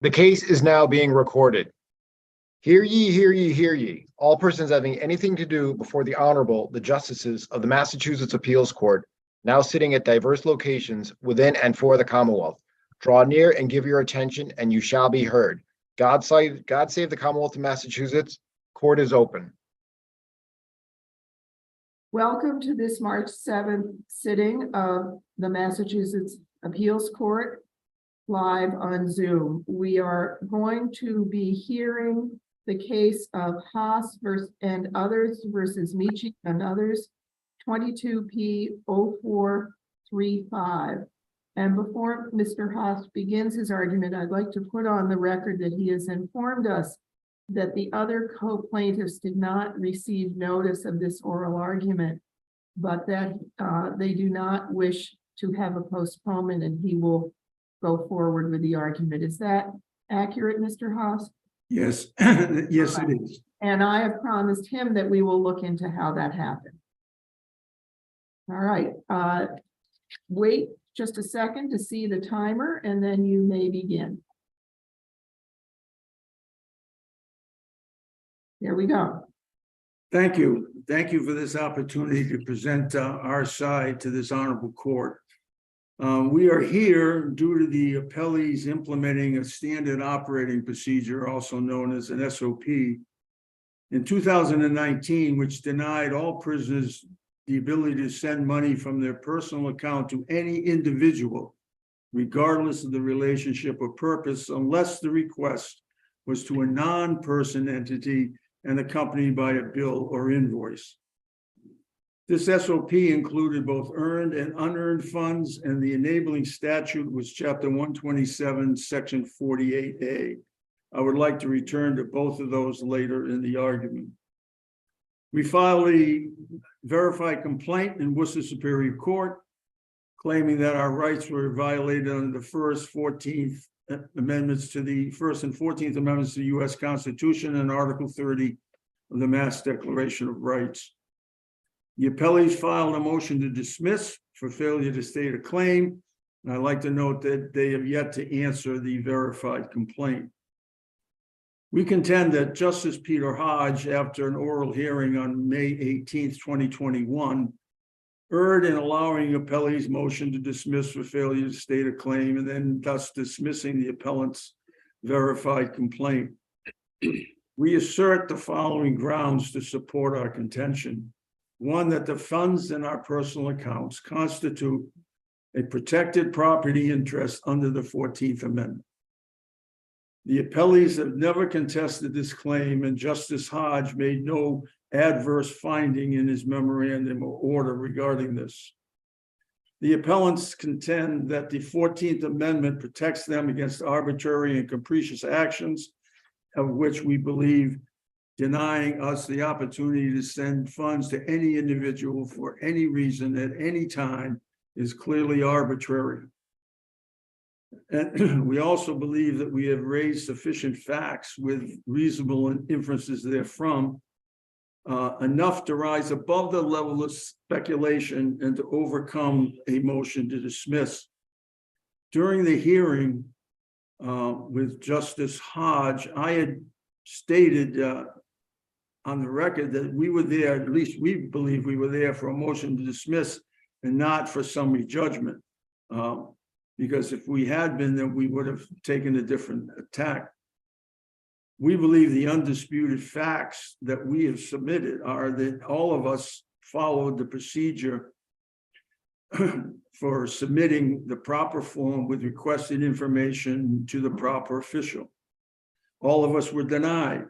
The case is now being recorded. Hear ye, hear ye, hear ye. All persons having anything to do before the Honorable, the Justices of the Massachusetts Appeals Court, now sitting at diverse locations within and for the Commonwealth. Draw near and give your attention, and you shall be heard. God save the Commonwealth of Massachusetts. Court is open. Welcome to this March 7th sitting of the Massachusetts Appeals Court, live on Zoom. We are going to be hearing the case of Haas and others versus MICI and others, 22P 0435. And before Mr. Haas begins his argument, I'd like to put on the record that he has informed us that the other co-plaintiffs did not receive notice of this oral argument, but that they do not wish to have a postponement, and he will go forward with the argument. Is that accurate, Mr. Haas? Yes, yes, it is. And I have promised him that we will look into how that happened. All right, wait just a second to see the timer, and then you may begin. There we go. Thank you. Thank you for this opportunity to present our side to this honorable court. We are here due to the appellees implementing a standard operating procedure, also known as an SOP, in 2019, which denied all prisoners the ability to send money from their personal account to any individual, regardless of the relationship or purpose, unless the request was to a non-person entity and accompanied by a bill or invoice. This SOP included both earned and unearned funds, and the enabling statute was Chapter 127, Section 48A. I would like to return to both of those later in the argument. We filed a verified complaint in Worcester Superior Court, claiming that our rights were violated under the First and 14th Amendments to the U.S. Constitution and Article 30 of the Mass Declaration of Rights. The appellees filed a motion to dismiss for failure to state a claim, and I'd like to note that they have yet to answer the verified complaint. We contend that Justice Peter Hodge, after an oral hearing on May 18th, 2021, erred in allowing appellee's motion to dismiss for failure to state a claim, and then thus dismissing the appellant's verified complaint. We assert the following grounds to support our contention. One, that the funds in our personal accounts constitute a protected property interest under the 14th Amendment. The appellees have never contested this claim, and Justice Hodge made no adverse finding in his memorandum or order regarding this. The appellants contend that the 14th Amendment protects them against arbitrary and capricious actions, of which we believe denying us the opportunity to send funds to any individual for any reason at any time is clearly arbitrary. And we also believe that we have raised sufficient facts with reasonable inferences therefrom, enough to rise above the level of speculation and to overcome a motion to dismiss. During the hearing with Justice Hodge, I had stated on the record that we were there, at least we believe we were there for a motion to dismiss and not for summary judgment. Because if we had been, then we would have taken a different tack. We believe the undisputed facts that we have submitted are that all of us followed the procedure for submitting the proper form with requested information to the proper official. All of us were denied.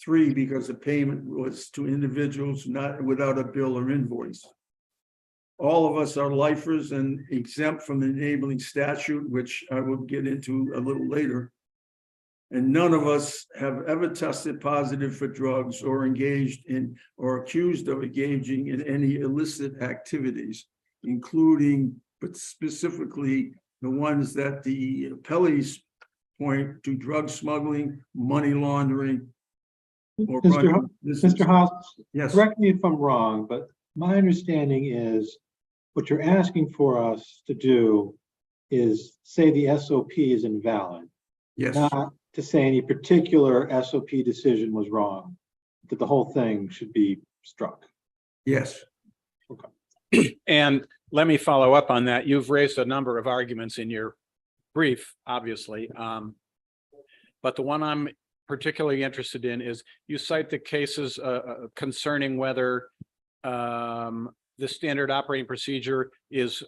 3, because the payment was to individuals not without a bill or invoice. All of us are lifers and exempt from the enabling statute, which I will get into a little later. And none of us have ever tested positive for drugs or engaged in or accused of engaging in any illicit activities, including, but specifically, the ones that the appellees point to: drug smuggling, money laundering, or Mr. Haas, yes. Correct me if I'm wrong, but my understanding is what you're asking for us to do is say the SOP is invalid. Yes, not to say any particular SOP decision was wrong, that the whole thing should be struck. yes. And let me follow up on that. You've raised a number of arguments in your brief, obviously. But the one I'm particularly interested in is you cite the cases concerning whether the standard operating procedure is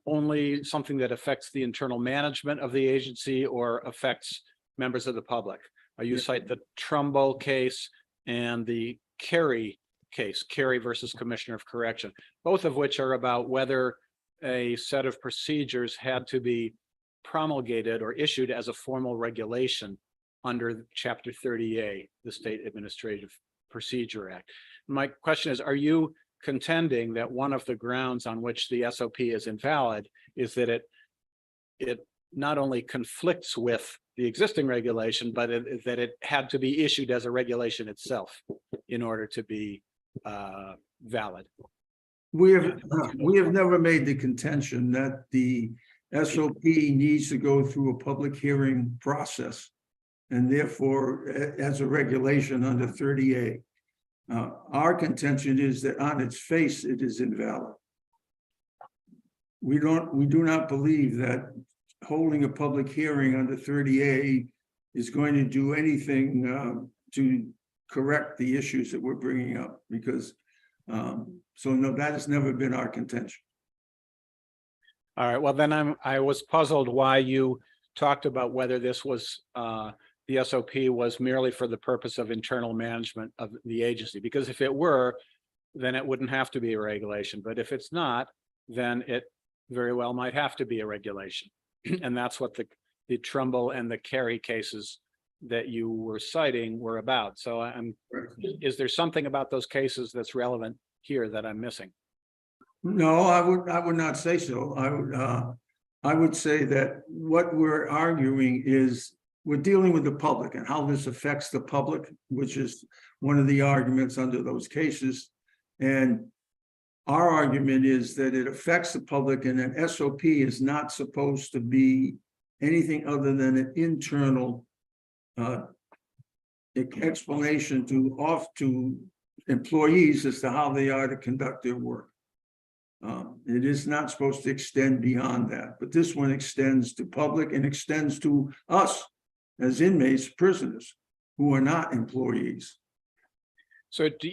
only something that affects the internal management of the agency or affects members of the public. You cite the Trumbull case and the Carey case, Carey versus Commissioner of Correction, both of which are about whether a set of procedures had to be promulgated or issued as a formal regulation under Chapter 30A, the State Administrative Procedure Act. My question is, are you contending that one of the grounds on which the SOP is invalid is that it not only conflicts with the existing regulation, but that it had to be issued as a regulation itself in order to be valid? We have never made the contention that the SOP needs to go through a public hearing process, and therefore, as a regulation under 30A. Our contention is that on its face, it is invalid. We do not believe that holding a public hearing under 30A is going to do anything to correct the issues that we're bringing up, because so no, that has never been our contention. All right, well, then I was puzzled why you talked about whether this was the SOP was merely for the purpose of internal management of the agency, because if it were, then it wouldn't have to be a regulation. But if it's not, then it very well might have to be a regulation. And that's what the Trumbull and the Carey cases that you were citing were about. So is there something about those cases that's relevant here that I'm missing? No, I would not say so. I would say that what we're arguing is we're dealing with the public and how this affects the public, which is one of the arguments under those cases. And our argument is that it affects the public, and an SOP is not supposed to be anything other than an internal explanation to employees as to how they are to conduct their work. It is not supposed to extend beyond that, but this one extends to public and extends to us as inmates, prisoners who are not employees. So do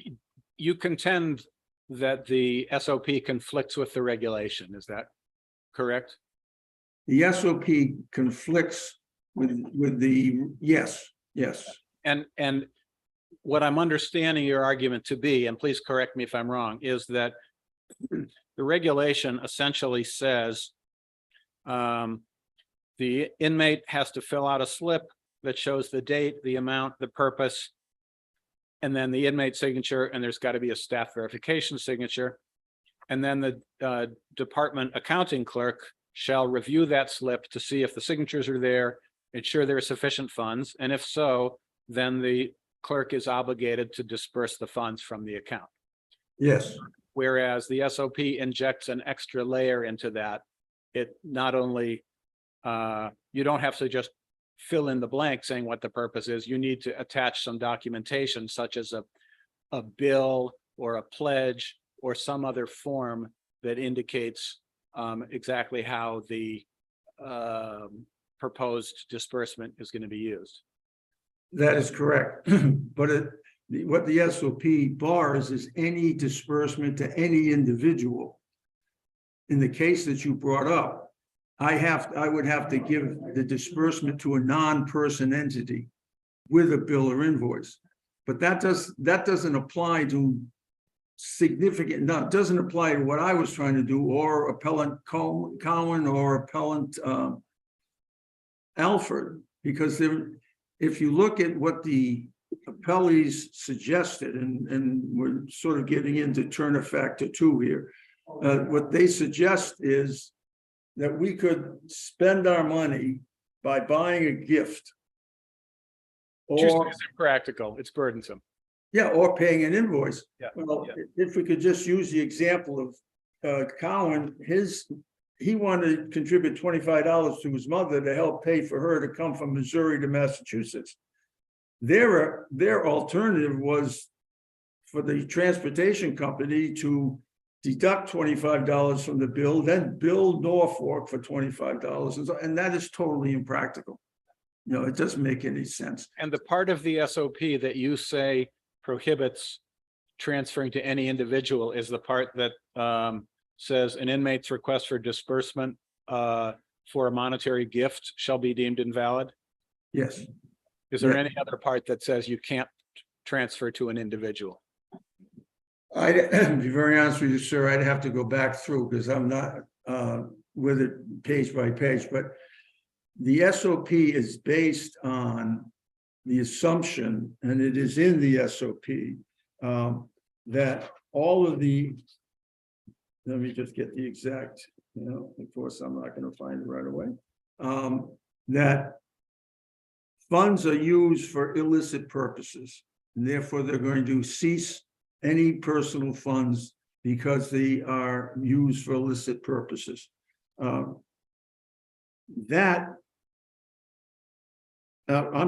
you contend that the SOP conflicts with the regulation? Is that correct? The SOP conflicts with the, yes. And what I'm understanding your argument to be, and please correct me if I'm wrong, is that the regulation essentially says the inmate has to fill out a slip that shows the date, the amount, the purpose, and then the inmate signature, and there's got to be a staff verification signature. And then the department accounting clerk shall review that slip to see if the signatures are there, ensure there are sufficient funds, and if so, then the clerk is obligated to disperse the funds from the account. Yes. Whereas the SOP injects an extra layer into that. It not only, you don't have to just fill in the blank saying what the purpose is, you need to attach some documentation such as a bill or a pledge or some other form that indicates exactly how the proposed disbursement is going to be used. That is correct. But what the SOP bars is any disbursement to any individual. In the case that you brought up, I would have to give the disbursement to a non-person entity with a bill or invoice. But that doesn't apply to doesn't apply to what I was trying to do, or Appellant Cowan or Appellant Alford, because if you look at what the appellees suggested, and we're sort of getting into Turner Factor 2 here, what they suggest is that we could spend our money by buying a gift, or It's impractical, it's burdensome. yeah, or paying an invoice. Yeah. Well, if we could just use the example of Cowan, his he wanted to contribute $25 to his mother to help pay for her to come from Missouri to Massachusetts. Their alternative was for the transportation company to deduct $25 from the bill, then bill Norfolk for $25. And that is totally impractical. You know, it doesn't make any sense. And the part of the SOP that you say prohibits transferring to any individual is the part that says an inmate's request for disbursement for a monetary gift shall be deemed invalid. Yes. Is there Yeah. any other part that says you can't transfer to an individual? I'd be very honest with you, sir, I'd have to go back through because I'm not with it page by page, but the SOP is based on the assumption, and it is in the SOP, that all of the, let me just get the exact, you know, of course, I'm not going to find it right away, that funds are used for illicit purposes, and therefore they're going to cease any personal funds because they are used for illicit purposes. I'm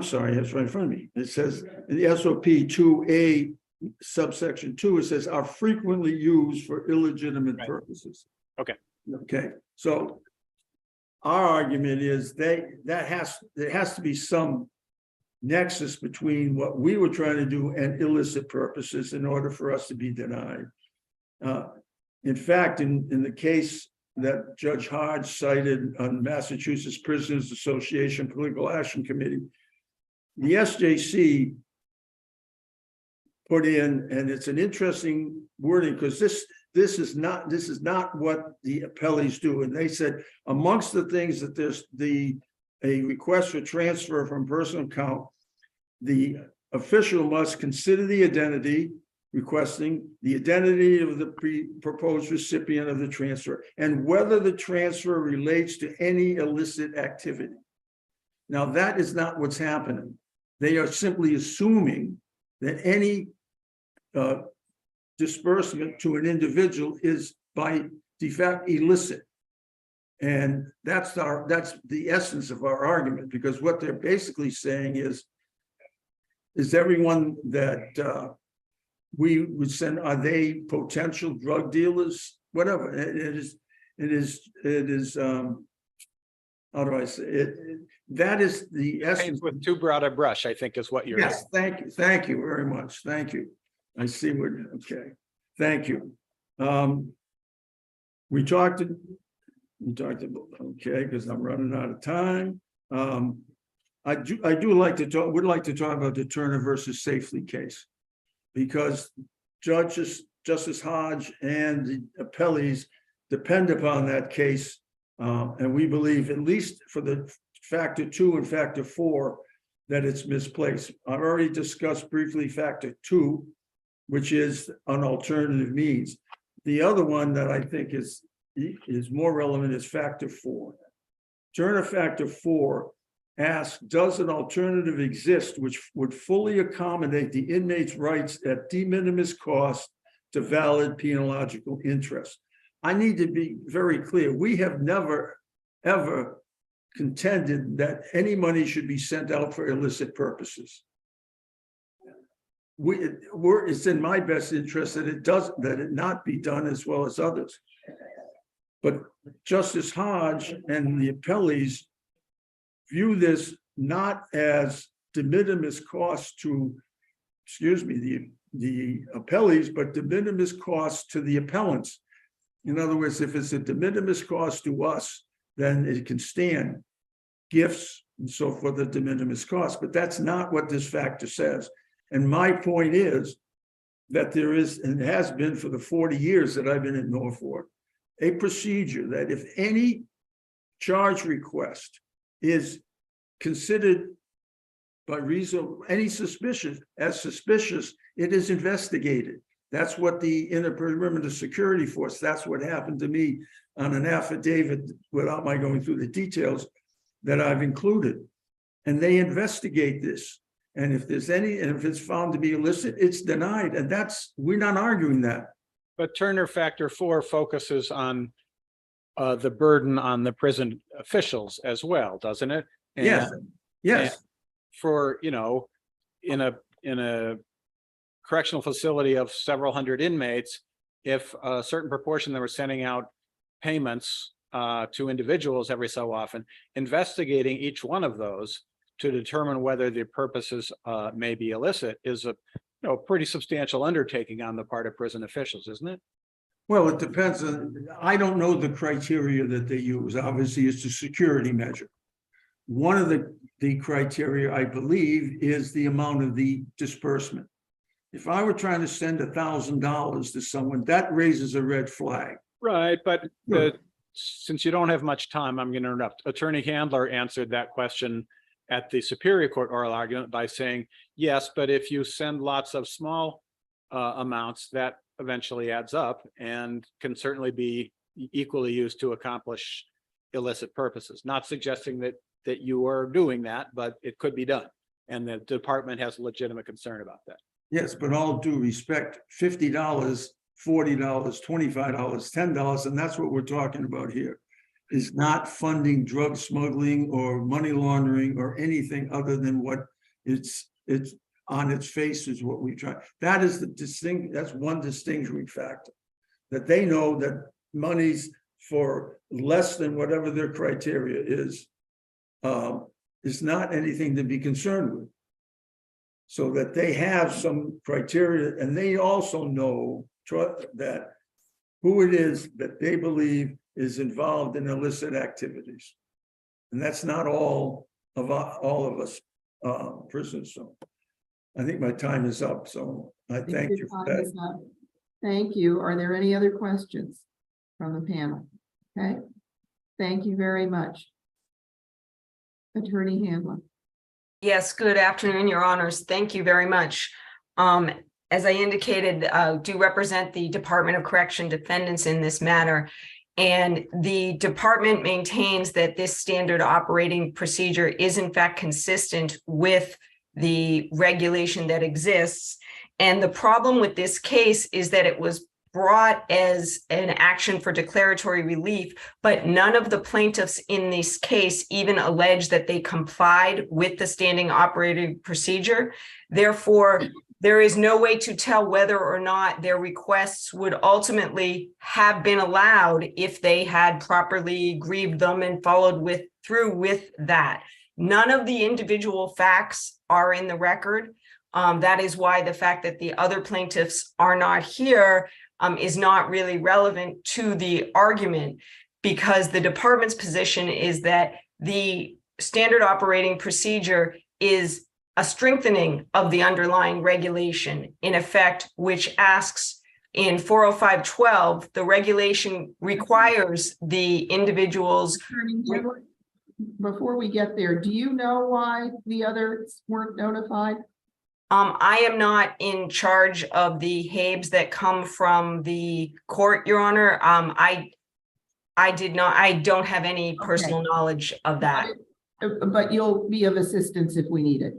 sorry, that's right in front of me. It says in the SOP 2A subsection 2, it says are frequently used for illegitimate Right. purposes. Okay. Okay, so our argument is there has to be some nexus between what we were trying to do and illicit purposes in order for us to be denied. In fact, in the case that Judge Hodge cited on Massachusetts Prisoners Association Political Action Committee, the SJC put in, and it's an interesting wording because this is not what the appellees do. And they said amongst the things that there's a request for transfer from personal account, the official must consider the identity requesting, the identity of the proposed recipient of the transfer, and whether the transfer relates to any illicit activity. Now, that is not what's happening. They are simply assuming that any disbursement to an individual is by default illicit. And that's the essence of our argument, because what they're basically saying is everyone that we would send, are they potential drug dealers? Whatever. It is how do I say it? That is the essence. Paints with too broad a brush, I think, is what you're. Yes, thank you very much. Thank you. I see what, okay. Thank you. We talked about, okay, because I'm running out of time. I would like to talk about the Turner versus Safely case, because Justice Hodge and the appellees depend upon that case. And we believe, at least for the factor 2 and factor 4, that it's misplaced. I've already discussed briefly factor 2, which is an alternative means. The other one that I think is more relevant is factor 4. Turner factor 4 asks, does an alternative exist which would fully accommodate the inmate's rights at de minimis cost to valid penological interest? I need to be very clear. We have never, ever contended that any money should be sent out for illicit purposes. It's in my best interest that it not be done as well as others. But Justice Hodge and the appellees view this not as de minimis cost to, the appellees, but de minimis cost to the appellants. In other words, if it's a de minimis cost to us, then it can stand gifts and so forth, the de minimis cost. But that's not what this factor says. And my point is that there is, and has been for the 40 years that I've been in Norfolk, a procedure that if any charge request is considered by reason, any suspicious, it is investigated. That's what the Inter-Perimeter Security Force, that's what happened to me on an affidavit, without my going through the details, that I've included. And they investigate this. And if there's any, and if it's found to be illicit, it's denied. And we're not arguing that. But Turner factor 4 focuses on the burden on the prison officials as well, doesn't it? And- Yes, yes, For, you know, in a correctional facility of several hundred inmates, if a certain proportion that were sending out payments to individuals every so often, investigating each one of those to determine whether the purposes may be illicit is a pretty substantial undertaking on the part of prison officials, isn't it? well, it depends on, I don't know the criteria that they use. Obviously, it's a security measure. One of the criteria, I believe, is the amount of the disbursement. If I were trying to send $1,000 to someone, that raises a red flag. Right, but Sure. since you don't have much time, I'm going to interrupt. Attorney Handler answered that question at the Superior Court oral argument by saying, yes, but if you send lots of small amounts, that eventually adds up and can certainly be equally used to accomplish illicit purposes. Not suggesting that you are doing that, but it could be done. And the department has legitimate concern about that. Yes, but all due respect, $50, $40, $25, $10, and that's what we're talking about here, is not funding drug smuggling or money laundering or anything other than what it's on its face is what we try. That is that's one distinguishing factor. That they know that monies for less than whatever their criteria is not anything to be concerned with. So that they have some criteria, and they also know that who it is that they believe is involved in illicit activities. And that's not all of us prisoners. So I think my time is up. So I thank you for that. Thank you. Are there any other questions from the panel? Okay, thank you very much. Attorney Handler. Yes, good afternoon, Your Honors. Thank you very much. As I indicated, do represent the Department of Correction defendants in this matter. And the department maintains that this standard operating procedure is in fact consistent with the regulation that exists. And the problem with this case is that it was brought as an action for declaratory relief, but none of the plaintiffs in this case even allege that they complied with the standing operating procedure. Therefore, there is no way to tell whether or not their requests would ultimately have been allowed if they had properly grieved them and followed through with that. None of the individual facts are in the record. That is why the fact that the other plaintiffs are not here is not really relevant to the argument, because the department's position is that the standard operating procedure is a strengthening of the underlying regulation, in effect, which asks in 405.12, the regulation requires the individuals. Before we get there, do you know why the others weren't notified? I am not in charge of the HABEs that come from the court, Your Honor. I don't have any personal knowledge of that. But you'll be of assistance if we need it.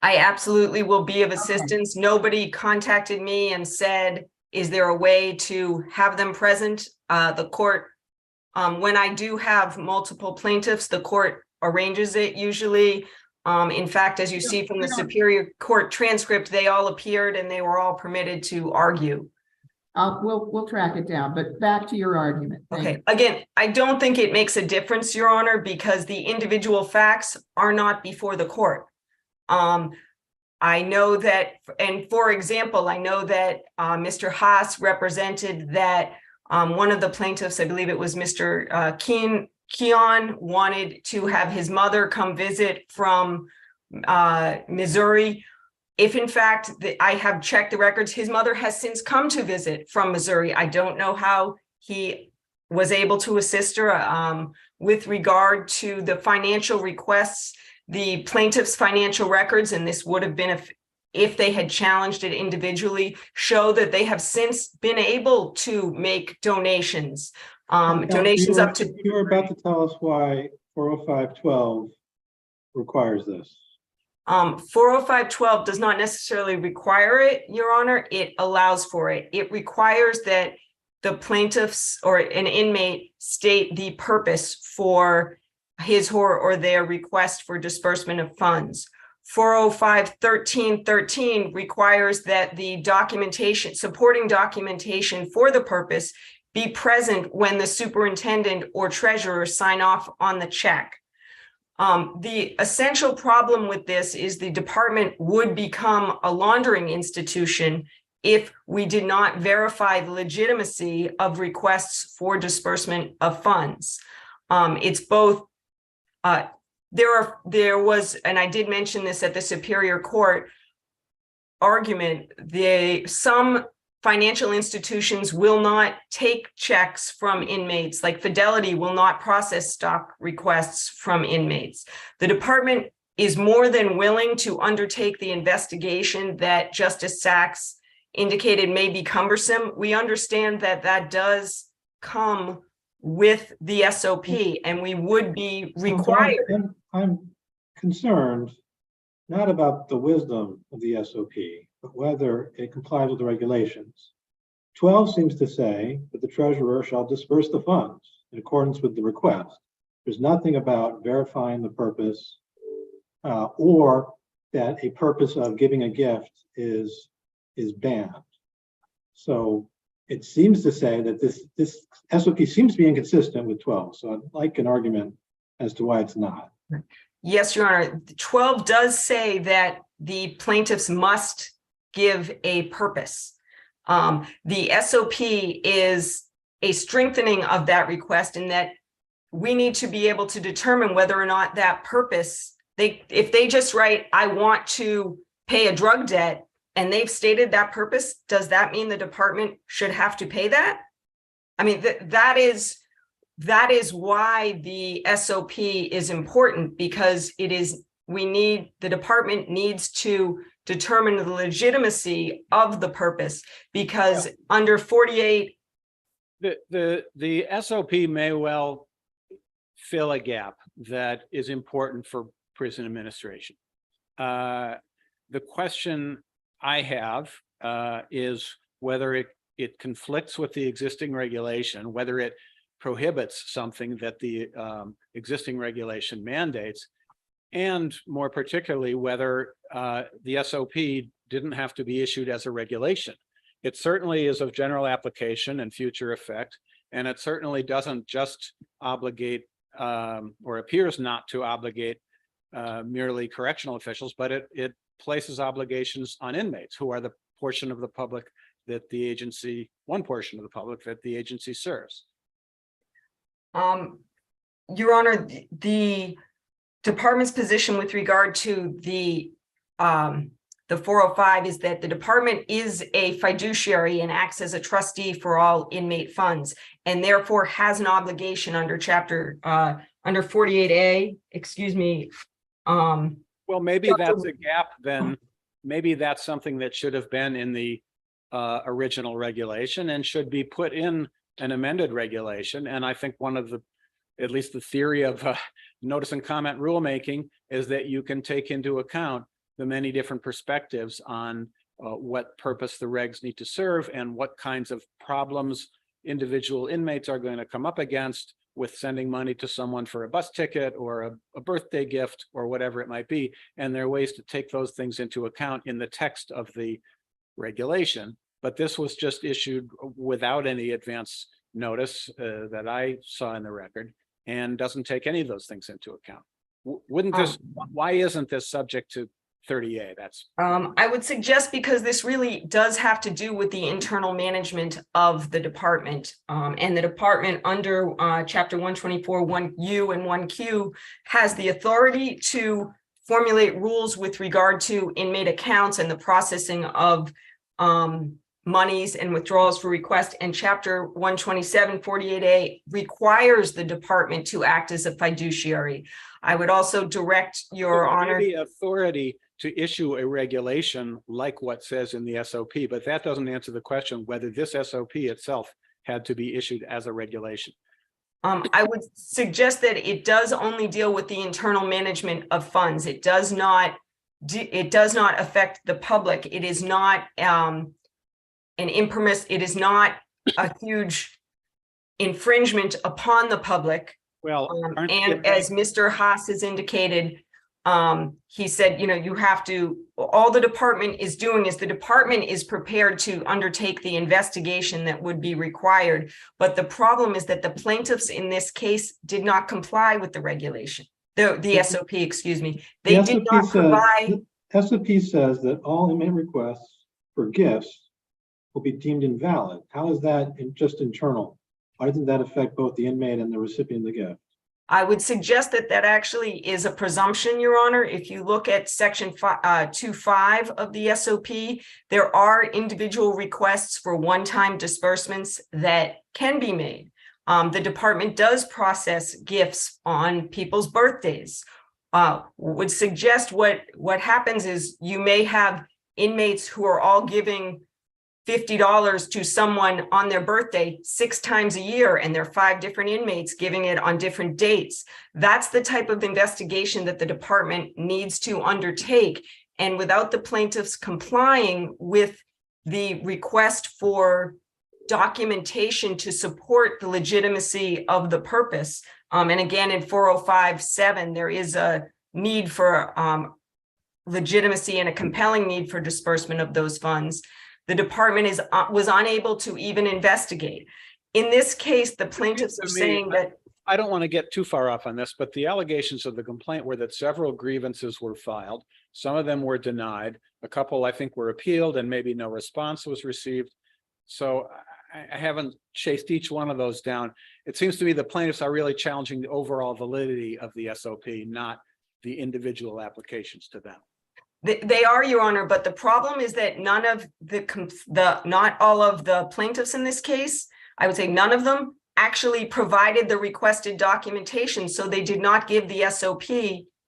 I absolutely will be of assistance. Nobody contacted me and said, is there a way to have them present? The court, when I do have multiple plaintiffs, the court arranges it usually. In fact, as you see from the Superior Court transcript, they all appeared and they were all permitted to argue. We'll track it down, but back to your argument. Okay, again, I don't think it makes a difference, Your Honor, because the individual facts are not before the court. I know that, and for example, I know that Mr. Haas represented that one of the plaintiffs, I believe it was Mr. Keon, wanted to have his mother come visit from Missouri. If in fact I have checked the records, his mother has since come to visit from Missouri. I don't know how he was able to assist her with regard to the financial requests. The plaintiff's financial records, and this would have been if they had challenged it individually, show that they have since been able to make donations. Donations up to. You were about to tell us why 405.12 requires this. 405.12 does not necessarily require it, Your Honor. It allows for it. It requires that the plaintiffs or an inmate state the purpose for his or their request for disbursement of funds. 405-1313 requires that the documentation, supporting documentation for the purpose be present when the superintendent or treasurer sign off on the check. The essential problem with this is the department would become a laundering institution if we did not verify the legitimacy of requests for disbursement of funds. It's both, there was, and I did mention this at the Superior Court argument, some financial institutions will not take checks from inmates, like Fidelity will not process stock requests from inmates. The department is more than willing to undertake the investigation that Justice Sachs indicated may be cumbersome. We understand that that does come with the SOP, and we would be required. I'm concerned not about the wisdom of the SOP, but whether it complies with the regulations. 12 seems to say that the treasurer shall disperse the funds in accordance with the request. There's nothing about verifying the purpose or that a purpose of giving a gift is banned. So it seems to say that this SOP seems to be inconsistent with 12. So I'd like an argument as to why it's not. Yes, Your Honor. 12 does say that the plaintiffs must give a purpose. The SOP is a strengthening of that request, in that we need to be able to determine whether or not that purpose, if they just write, I want to pay a drug debt, and they've stated that purpose, does that mean the department should have to pay that? I mean, that is why the SOP is important, because the department needs to determine the legitimacy of the purpose, because under 48. The SOP may well fill a gap that is important for prison administration. The question I have is whether it conflicts with the existing regulation, whether it prohibits something that the existing regulation mandates, and more particularly, whether the SOP didn't have to be issued as a regulation. It certainly is of general application and future effect, and it certainly doesn't just obligate or appears not to obligate merely correctional officials, but it places obligations on inmates, who are the portion of the public that the agency, one portion of the public that the agency serves. Your Honor, the department's position with regard to the 405 is that the department is a fiduciary and acts as a trustee for all inmate funds, and therefore has an obligation under under 48A, excuse me. Well, maybe that's a gap then. Maybe that's something that should have been in the original regulation and should be put in an amended regulation. And I think one of the, at least the theory of notice and comment rulemaking, is that you can take into account the many different perspectives on what purpose the regs need to serve and what kinds of problems individual inmates are going to come up against with sending money to someone for a bus ticket or a birthday gift or whatever it might be. And there are ways to take those things into account in the text of the regulation. But this was just issued without any advance notice that I saw in the record, and doesn't take any of those things into account. Wouldn't this, why isn't this subject to 30A? That's I would suggest because this really does have to do with the internal management of the department, and the department under chapter 124, 1U and 1Q has the authority to formulate rules with regard to inmate accounts and the processing of monies and withdrawals for request. And chapter 127, 48A requires the department to act as a fiduciary. I would also direct your honor the authority to issue a regulation like what says in the SOP, but that doesn't answer the question whether this SOP itself had to be issued as a regulation. I would suggest that it does only deal with the internal management of funds. It does not affect the public. It is not it is not a huge infringement upon the public. Well, aren't And they- as Mr. Haas has indicated, he said, you have to, all the department is doing is the department is prepared to undertake the investigation that would be required. But the problem is that the plaintiffs in this case did not comply with the regulation, the SOP, excuse me. They The did SOP not says- provide. SOP says that all inmate requests for gifts will be deemed invalid. How is that just internal? Why doesn't that affect both the inmate and the recipient of the gift? I would suggest that that actually is a presumption, Your Honor. If you look at section 2.5 of the SOP, there are individual requests for one-time disbursements that can be made. The department does process gifts on people's birthdays. Would suggest what happens is you may have inmates who are all giving $50 to someone on their birthday 6 times a year, and there are 5 different inmates giving it on different dates. That's the type of investigation that the department needs to undertake. And without the plaintiffs complying with the request for documentation to support the legitimacy of the purpose, and again, in 405(7), there is a need for legitimacy and a compelling need for disbursement of those funds. The department was unable to even investigate. In this case, the plaintiffs are saying that. I don't want to get too far off on this, but the allegations of the complaint were that several grievances were filed. Some of them were denied. A couple, I think, were appealed, and maybe no response was received. So I haven't chased each one of those down. It seems to me the plaintiffs are really challenging the overall validity of the SOP, not the individual applications to them. They are, Your Honor, but the problem is that none of not all of the plaintiffs in this case, I would say none of them actually provided the requested documentation. So they did not give the SOP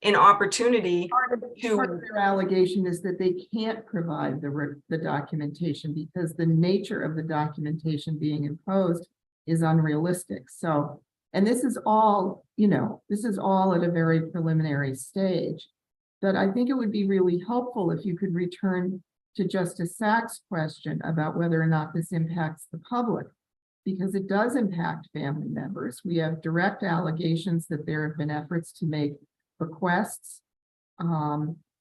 an opportunity Part of their allegation is that they can't provide the documentation because the nature of the documentation being imposed is unrealistic. So, and this is all, this is all at a very preliminary stage. But I think it would be really helpful if you could return to Justice Sachs' question about whether or not this impacts the public, because it does impact family members. We have direct allegations that there have been efforts to make bequests.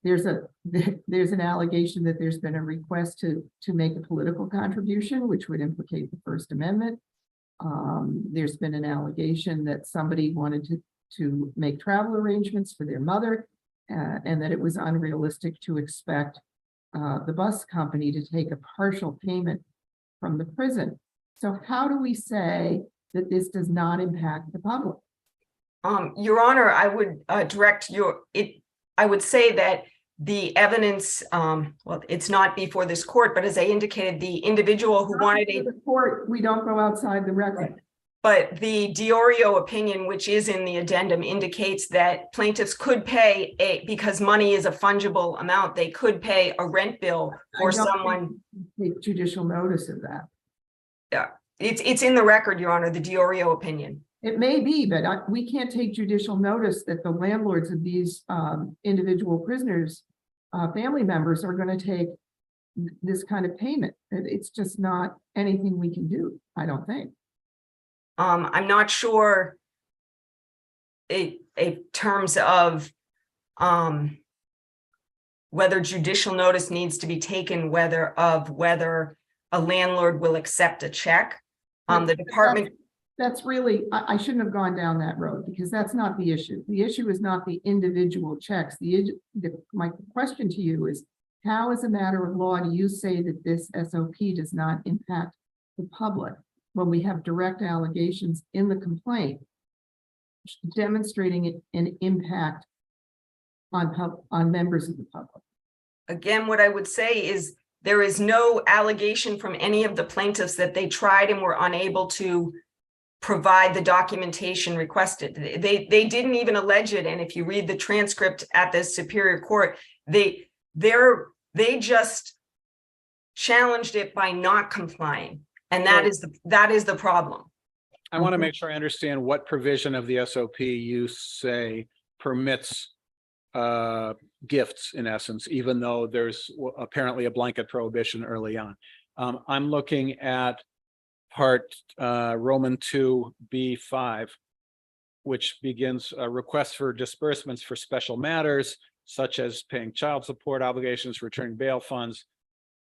There's an allegation that there's been a request to make a political contribution, which would implicate the First Amendment. There's been an allegation that somebody wanted to make travel arrangements for their mother, and that it was unrealistic to expect the bus company to take a partial payment from the prison. So how do we say that this does not impact the public? Your Honor, I would I would say that the evidence, well, it's not before this court, but as I indicated, the individual who wanted The court, we don't go outside the record. But the Diorio opinion, which is in the addendum, indicates that plaintiffs could pay because money is a fungible amount, they could pay a rent bill for someone. Take judicial notice of that. Yeah, it's in the record, Your Honor, the Diorio opinion. It may be, but we can't take judicial notice that the landlords of these individual prisoners, family members, are going to take this kind of payment. It's just not anything we can do, I don't think. I'm not sure in terms of whether judicial notice needs to be taken, whether a landlord will accept a check. The department. That's really, I shouldn't have gone down that road because that's not the issue. The issue is not the individual checks. My question to you is, how as a matter of law do you say that this SOP does not impact the public when we have direct allegations in the complaint demonstrating an impact on members of the public? Again, what I would say is there is no allegation from any of the plaintiffs that they tried and were unable to provide the documentation requested. They didn't even allege it. And if you read the transcript at the Superior Court, they just challenged it by not complying. And that is the problem. I want to make sure I understand what provision of the SOP you say permits gifts in essence, even though there's apparently a blanket prohibition early on. I'm looking at part Roman 2B5, which begins requests for disbursements for special matters, such as paying child support obligations, returning bail funds,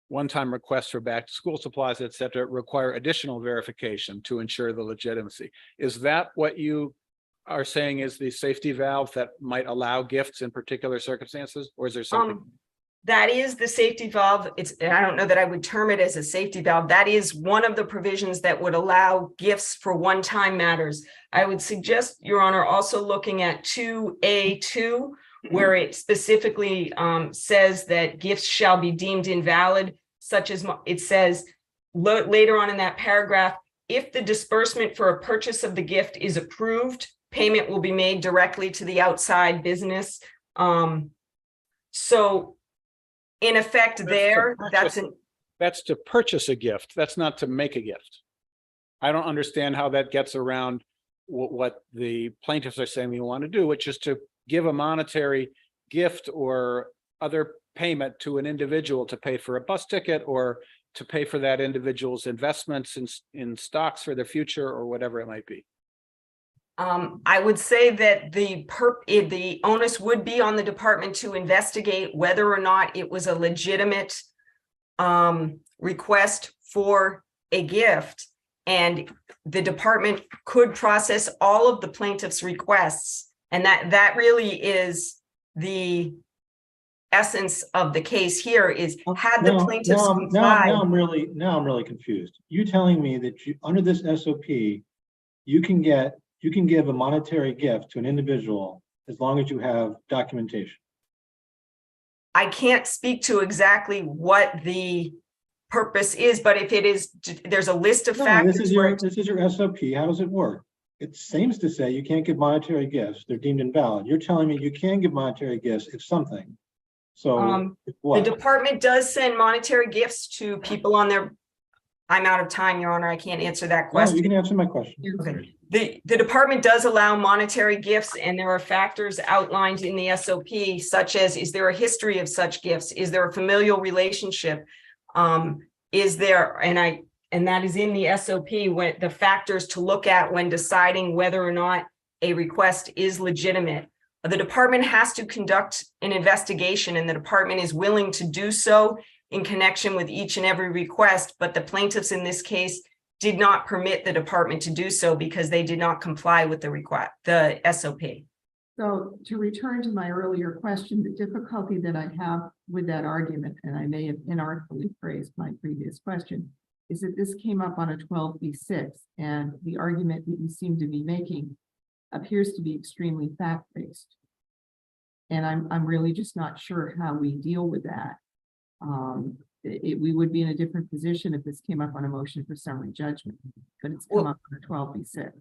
one-time requests for back to school supplies, et cetera, require additional verification to ensure the legitimacy. Is that what you are saying is the safety valve that might allow gifts in particular circumstances, or is there something? That is the safety valve. I don't know that I would term it as a safety valve. That is one of the provisions that would allow gifts for one-time matters. I would suggest, Your Honor, also looking at 2A2, where it specifically says that gifts shall be deemed invalid, such as it says later on in that paragraph, if the disbursement for a purchase of the gift is approved, payment will be made directly to the outside business. So in effect That's to purchase a gift. That's not to make a gift. I don't understand how that gets around what the plaintiffs are saying we want to do, which is to give a monetary gift or other payment to an individual to pay for a bus ticket or to pay for that individual's investments in stocks for the future or whatever it might be. I would say that the onus would be on the department to investigate whether or not it was a legitimate request for a gift, and the department could process all of the plaintiff's requests, and that really is the essence of the case here. Is had the plaintiffs complied. Now I'm really confused. You telling me that under this SOP, you can give a monetary gift to an individual as long as you have documentation. I can't speak to exactly what the purpose is, but if it is, there's a list of factors. This is your SOP. How does it work? It seems to say you can't give monetary gifts. They're deemed invalid. You're telling me you can give monetary gifts if something. So the department does send monetary gifts to people on their. I'm out of time, Your Honor. I can't answer that question. No, you can answer my question. Okay. The department does allow monetary gifts, and there are factors outlined in the SOP, such as, is there a history of such gifts? Is there a familial relationship? Is there, and that is in the SOP, when the factors to look at when deciding whether or not a request is legitimate. The department has to conduct an investigation, and the department is willing to do so in connection with each and every request, but the plaintiffs in this case did not permit the department to do so because they did not comply with the request, the SOP. So to return to my earlier question, the difficulty that I have with that argument, and I may have inartfully phrased my previous question, is that this came up on a 12b6, and the argument that you seem to be making appears to be extremely fact-based. And I'm really just not sure how we deal with that. We would be in a different position if this came up on a motion for summary judgment, but it's come up on a 12b6.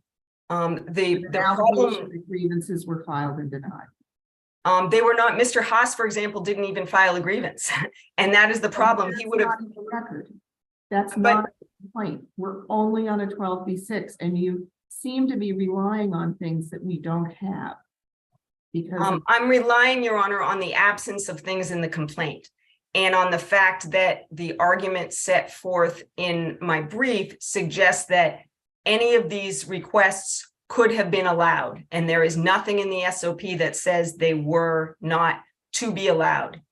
The problem, the grievances were filed and denied. They were not. Mr. Haas, for example, didn't even file a grievance, and that is the problem. He would have. Record. That's not a complaint. We're only on a 12b6, and you seem to be relying on things that we don't have. Because I'm relying, Your Honor, on the absence of things in the complaint, and on the fact that the argument set forth in my brief suggests that any of these requests could have been allowed, and there is nothing in the SOP that says they were not to be allowed.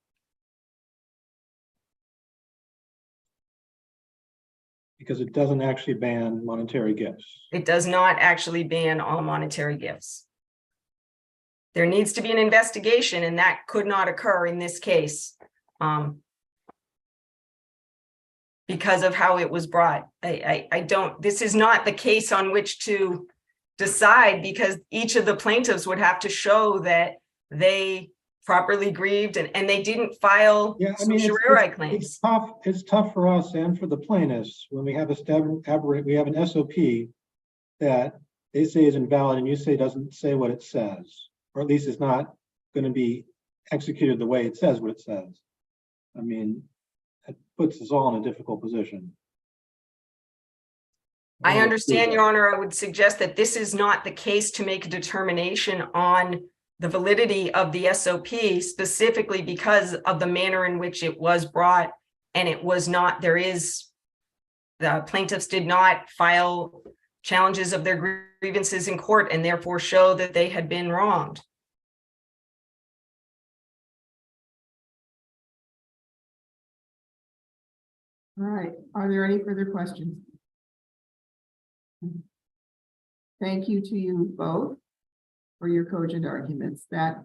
Because it doesn't actually ban monetary gifts. It does not actually ban all monetary gifts. There needs to be an investigation, and that could not occur in this case because of how it was brought. This is not the case on which to decide, because each of the plaintiffs would have to show that they properly grieved and they didn't file certiorari claims. It's tough for us and for the plaintiffs when we have an SOP that they say is invalid and you say doesn't say what it says, or at least it's not going to be executed the way it says what it says. I mean, it puts us all in a difficult position. I understand, Your Honor. I would suggest that this is not the case to make a determination on the validity of the SOP, specifically because of the manner in which it was brought, and it was not, there is the plaintiffs did not file challenges of their grievances in court and therefore show that they had been wronged. All right, are there any further questions? Thank you to you both for your cogent arguments. That